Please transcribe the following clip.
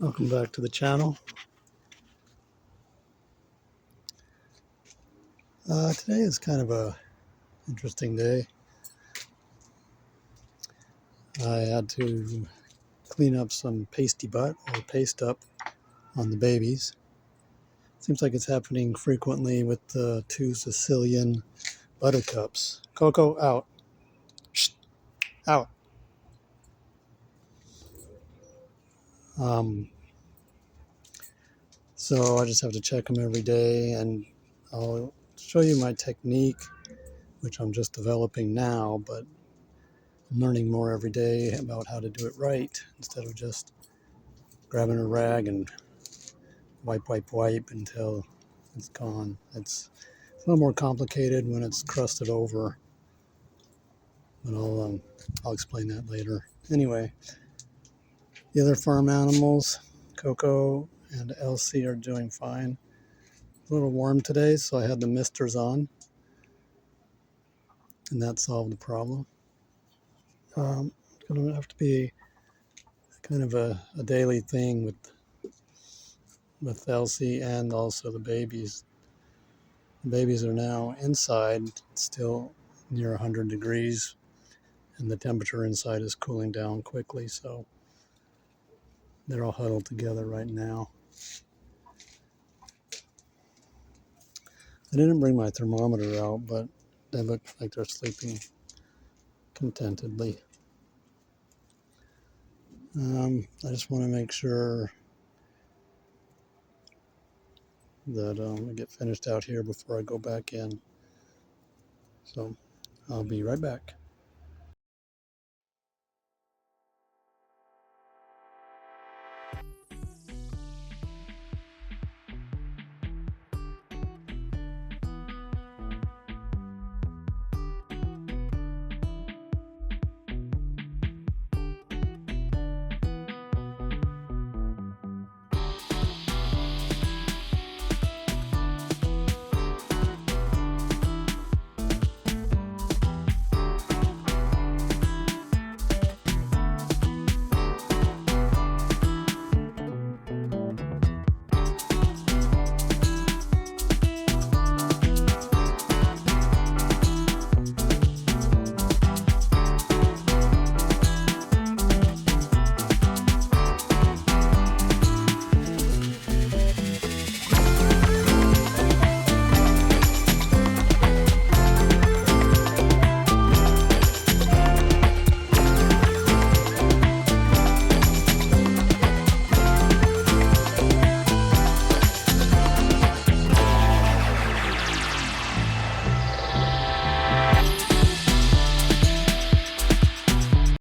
Welcome back to the channel. Today is kind of a interesting day. I had to clean up some pasty butt or paste up on the babies. Seems like it's happening frequently with the two Sicilian buttercups. Coco, out. Shh, out. Um, so I just have to check them every day, and I'll show you my technique, which I'm just developing now, but I'm learning more every day about how to do it right instead of just grabbing a rag and wipe until it's gone. It's a little more complicated when it's crusted over, but I'll explain that later. Anyway, the other farm animals, Coco and Elsie, are doing fine. It's a little warm today, so I had the misters on, and that solved the problem. It's going to have to be kind of a daily thing with Elsie and also the babies. The babies are now inside, still near 100 degrees, and the temperature inside is cooling down quickly, so they're all huddled together right now. I didn't bring my thermometer out, but they look like they're sleeping contentedly. I just want to make sure that I get finished out here before I go back in. So I'll be right back.